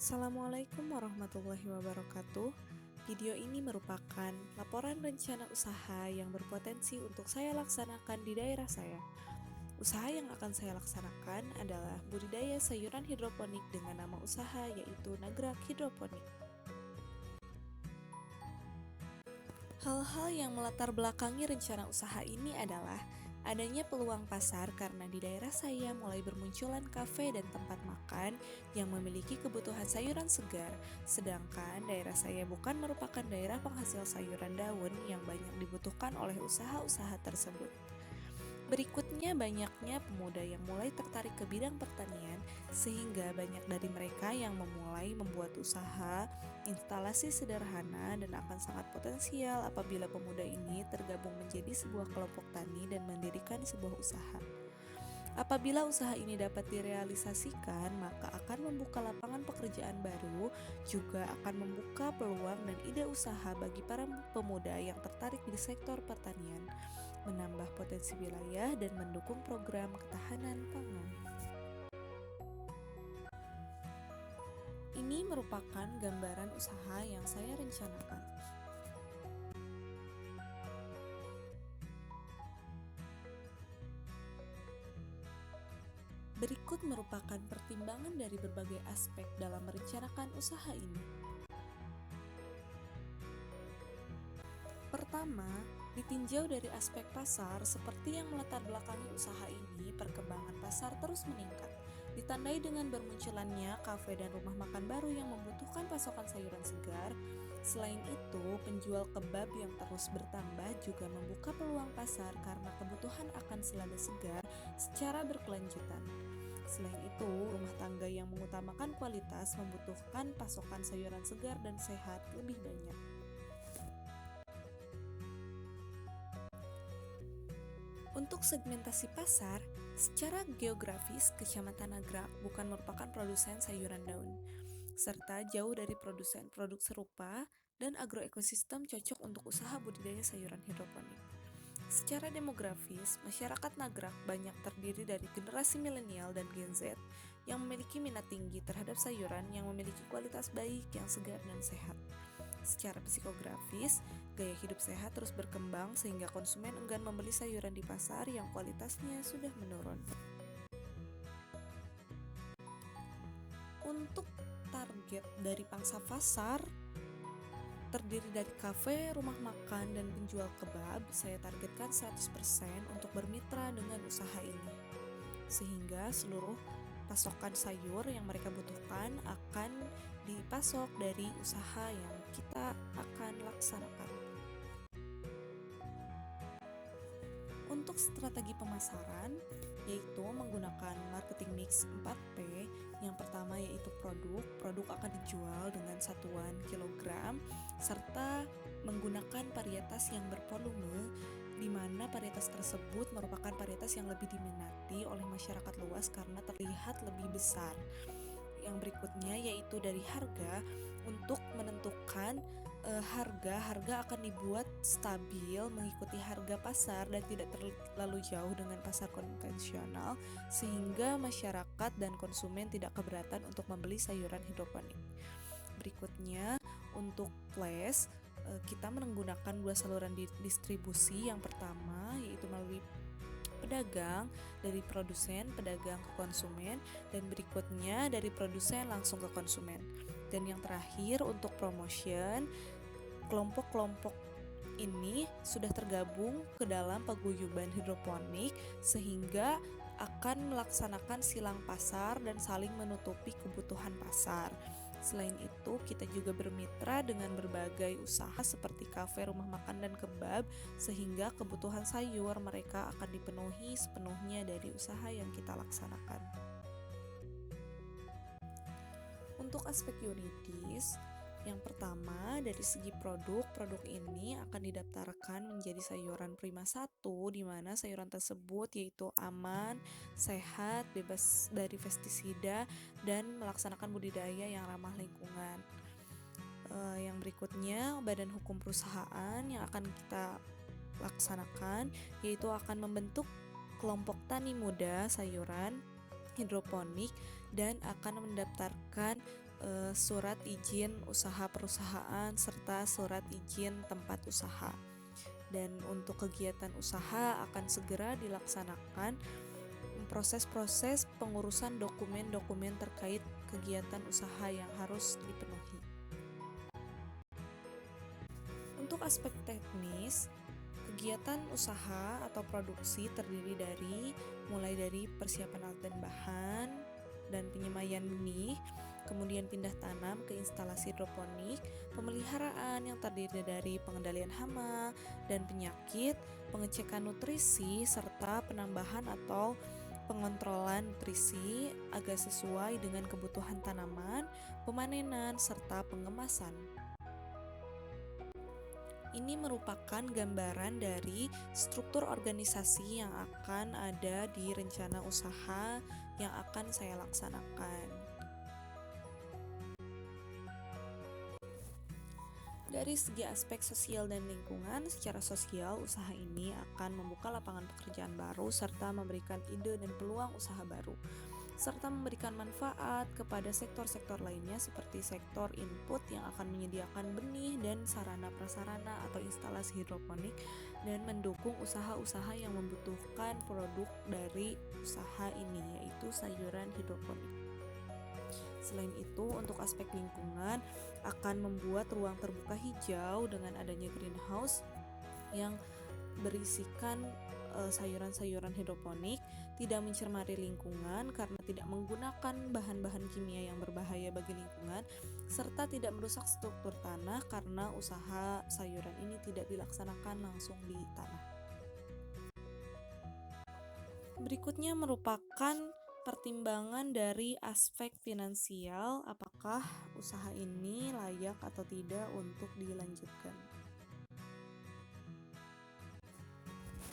Assalamualaikum warahmatullahi wabarakatuh. Video ini merupakan laporan rencana usaha yang berpotensi untuk saya laksanakan di daerah saya. Usaha yang akan saya laksanakan adalah budidaya sayuran hidroponik dengan nama usaha yaitu Nagrak Hidroponik. Hal-hal yang melatar belakangi rencana usaha ini adalah adanya peluang pasar karena di daerah saya mulai bermunculan kafe dan tempat makan yang memiliki kebutuhan sayuran segar, sedangkan daerah saya bukan merupakan daerah penghasil sayuran daun yang banyak dibutuhkan oleh usaha-usaha tersebut. Berikutnya banyaknya pemuda yang mulai tertarik ke bidang pertanian sehingga banyak dari mereka yang memulai membuat usaha instalasi sederhana dan akan sangat potensial apabila pemuda ini tergabung menjadi sebuah kelompok tani dan mendirikan sebuah usaha. Apabila usaha ini dapat direalisasikan, maka akan membuka lapangan pekerjaan baru, juga akan membuka peluang dan ide usaha bagi para pemuda yang tertarik di sektor pertanian, menambah potensi wilayah dan mendukung program ketahanan pangan. Ini merupakan gambaran usaha yang saya rencanakan. Berikut merupakan pertimbangan dari berbagai aspek dalam merencanakan usaha ini. Pertama, ditinjau dari aspek pasar seperti yang melatar belakangi usaha ini, perkembangan pasar terus meningkat. Ditandai dengan bermunculannya kafe dan rumah makan baru yang membutuhkan pasokan sayuran segar. Selain itu, penjual kebab yang terus bertambah juga membuka peluang pasar karena kebutuhan akan selada segar secara berkelanjutan. Selain itu, rumah tangga yang mengutamakan kualitas membutuhkan pasokan sayuran segar dan sehat lebih banyak. Untuk segmentasi pasar, secara geografis, Kecamatan Nagrak bukan merupakan produsen sayuran daun, serta jauh dari produsen produk serupa dan agroekosistem cocok untuk usaha budidaya sayuran hidroponik. Secara demografis, masyarakat Nagrak banyak terdiri dari generasi milenial dan Gen Z yang memiliki minat tinggi terhadap sayuran yang memiliki kualitas baik, yang segar dan sehat. Secara psikografis, gaya hidup sehat terus berkembang sehingga konsumen enggan membeli sayuran di pasar yang kualitasnya sudah menurun. Untuk target dari pangsa pasar, terdiri dari kafe, rumah makan, dan penjual kebab, saya targetkan 100% untuk bermitra dengan usaha ini. Sehingga seluruh pasokan sayur yang mereka butuhkan akan dipasok dari usaha yang kita akan laksanakan. Untuk strategi pemasaran, yaitu menggunakan marketing mix 4P. Yang pertama yaitu produk akan dijual dengan satuan kilogram, serta menggunakan varietas yang bervolume, di mana varietas tersebut merupakan varietas yang lebih diminati oleh masyarakat luas karena terlihat lebih besar. Yang berikutnya yaitu dari harga. Untuk menentukan harga akan dibuat stabil mengikuti harga pasar dan tidak terlalu jauh dengan pasar konvensional, sehingga masyarakat dan konsumen tidak keberatan untuk membeli sayuran hidroponik. Berikutnya, untuk place, kita menggunakan dua saluran distribusi. Yang pertama yaitu melalui pedagang, dari produsen, pedagang ke konsumen, dan berikutnya dari produsen langsung ke konsumen. Dan yang terakhir untuk promotion, kelompok-kelompok ini sudah tergabung ke dalam paguyuban hidroponik sehingga akan melaksanakan silang pasar dan saling menutupi kebutuhan pasar. Selain itu, kita juga bermitra dengan berbagai usaha seperti kafe, rumah makan, dan kebab, sehingga kebutuhan sayur mereka akan dipenuhi sepenuhnya dari usaha yang kita laksanakan. Untuk aspek yuridis, yang pertama dari segi produk ini akan didaftarkan menjadi sayuran prima 1, di mana sayuran tersebut yaitu aman, sehat, bebas dari pestisida, dan melaksanakan budidaya yang ramah lingkungan. Yang berikutnya, badan hukum perusahaan yang akan kita laksanakan yaitu akan membentuk kelompok tani muda sayuran hidroponik dan akan mendaftarkan surat izin usaha perusahaan serta surat izin tempat usaha. Dan untuk kegiatan usaha akan segera dilaksanakan proses-proses pengurusan dokumen-dokumen terkait kegiatan usaha yang harus dipenuhi. Untuk aspek teknis, kegiatan usaha atau produksi terdiri dari mulai dari persiapan alat dan bahan dan penyemaian benih, kemudian pindah tanam ke instalasi hidroponik, pemeliharaan yang terdiri dari pengendalian hama dan penyakit, pengecekan nutrisi, serta penambahan atau pengontrolan nutrisi agar sesuai dengan kebutuhan tanaman, pemanenan, serta pengemasan. Ini merupakan gambaran dari struktur organisasi yang akan ada di rencana usaha yang akan saya laksanakan. Dari segi aspek sosial dan lingkungan, secara sosial usaha ini akan membuka lapangan pekerjaan baru serta memberikan ide dan peluang usaha baru, serta memberikan manfaat kepada sektor-sektor lainnya seperti sektor input yang akan menyediakan benih dan sarana prasarana atau instalasi hidroponik dan mendukung usaha-usaha yang membutuhkan produk dari usaha ini, yaitu sayuran hidroponik. Selain itu, untuk aspek lingkungan akan membuat ruang terbuka hijau dengan adanya greenhouse yang berisikan sayuran-sayuran hidroponik, tidak mencemari lingkungan karena tidak menggunakan bahan-bahan kimia yang berbahaya bagi lingkungan, serta tidak merusak struktur tanah karena usaha sayuran ini tidak dilaksanakan langsung di tanah. Berikutnya merupakan pertimbangan dari aspek finansial, apakah usaha ini layak atau tidak untuk dilanjutkan.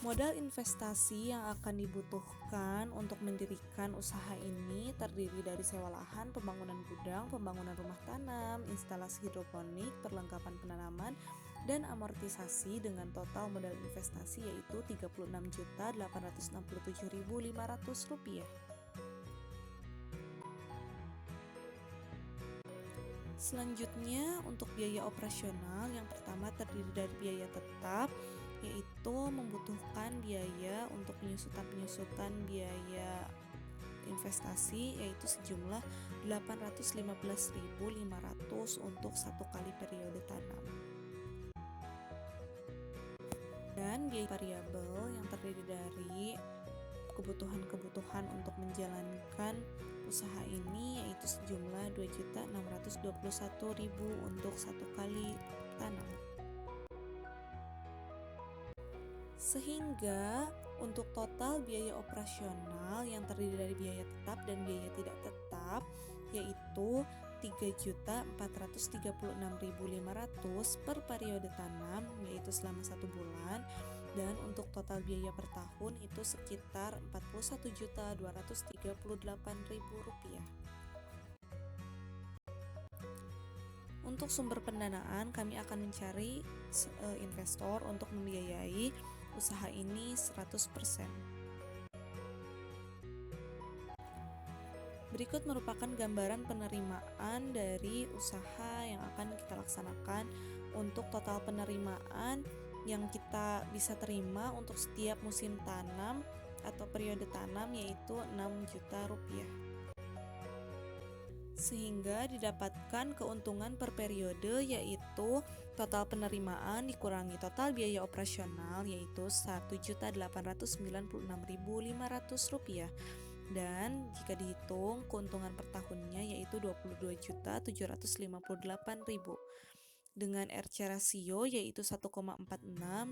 Modal investasi yang akan dibutuhkan untuk mendirikan usaha ini terdiri dari sewa lahan, pembangunan gudang, pembangunan rumah tanam, instalasi hidroponik, perlengkapan penanaman, dan amortisasi dengan total modal investasi yaitu Rp36.867.500. Selanjutnya, untuk biaya operasional, yang pertama terdiri dari biaya tetap, yaitu membutuhkan biaya untuk penyusutan biaya investasi, yaitu sejumlah Rp815.500 untuk satu kali periode tanam. Dan biaya variabel yang terdiri dari kebutuhan-kebutuhan untuk menjalankan usaha ini yaitu sejumlah Rp2.621.000 untuk satu kali tanam. Sehingga untuk total biaya operasional yang terdiri dari biaya tetap dan biaya tidak tetap yaitu Rp3.436.500 per periode tanam, yaitu selama 1 bulan, dan untuk total biaya per tahun itu sekitar Rp41.238.000. Untuk sumber pendanaan, kami akan mencari investor untuk membiayai usaha ini 100%. Berikut merupakan gambaran penerimaan dari usaha yang akan kita laksanakan. Untuk total penerimaan yang kita bisa terima untuk setiap musim tanam atau periode tanam yaitu Rp6 juta. Sehingga didapatkan keuntungan per periode yaitu total penerimaan dikurangi total biaya operasional yaitu Rp1.896.500. Dan jika dihitung keuntungan per tahunnya yaitu Rp22.758.000 dengan RC rasio yaitu 1,46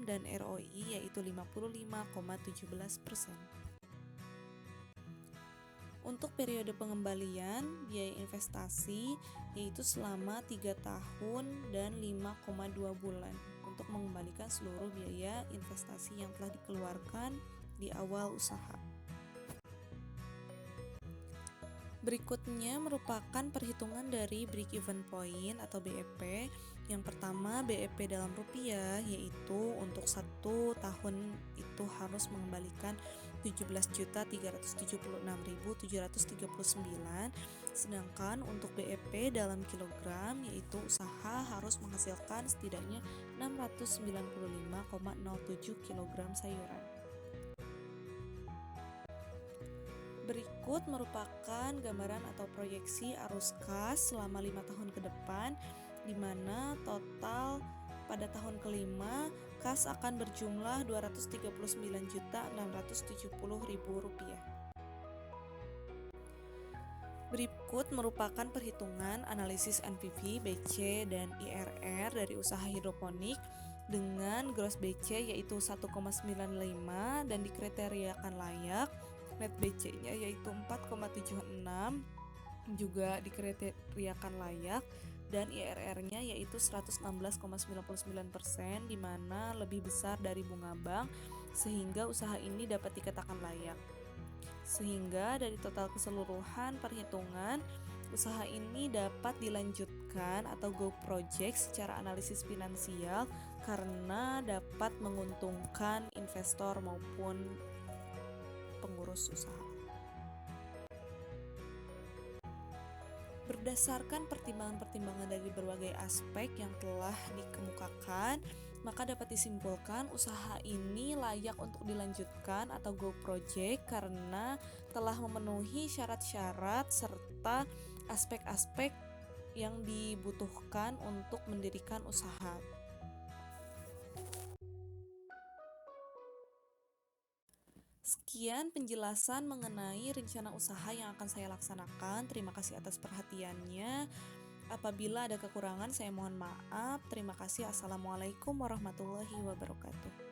dan ROI yaitu 55,17%. Untuk periode pengembalian biaya investasi yaitu selama 3 tahun dan 5,2 bulan untuk mengembalikan seluruh biaya investasi yang telah dikeluarkan di awal usaha. Berikutnya merupakan perhitungan dari break-even point atau BEP. Yang pertama BEP dalam rupiah yaitu untuk 1 tahun itu harus mengembalikan Rp17.376.739, Sedangkan untuk BEP dalam kilogram yaitu usaha harus menghasilkan setidaknya 695,07 kg sayuran. Berikut merupakan gambaran atau proyeksi arus kas selama 5 tahun ke depan, di mana total pada tahun kelima kas akan berjumlah Rp239.670.000. Berikut merupakan perhitungan analisis NPV, BC, dan IRR dari usaha hidroponik dengan gross BC yaitu 1,95 dan dikriteriakan layak, net BC-nya yaitu 4,76 juga dikriteriakan layak, dan IRR-nya yaitu 116,99%, di mana lebih besar dari bunga bank sehingga usaha ini dapat dikatakan layak. Sehingga dari total keseluruhan perhitungan, usaha ini dapat dilanjutkan atau go project secara analisis finansial karena dapat menguntungkan investor maupun pengurus usaha. Berdasarkan pertimbangan-pertimbangan dari berbagai aspek yang telah dikemukakan, maka dapat disimpulkan usaha ini layak untuk dilanjutkan atau go project karena telah memenuhi syarat-syarat serta aspek-aspek yang dibutuhkan untuk mendirikan usaha. Sekian penjelasan mengenai rencana usaha yang akan saya laksanakan. Terima kasih atas perhatiannya. Apabila ada kekurangan, saya mohon maaf. Terima kasih. Assalamualaikum warahmatullahi wabarakatuh.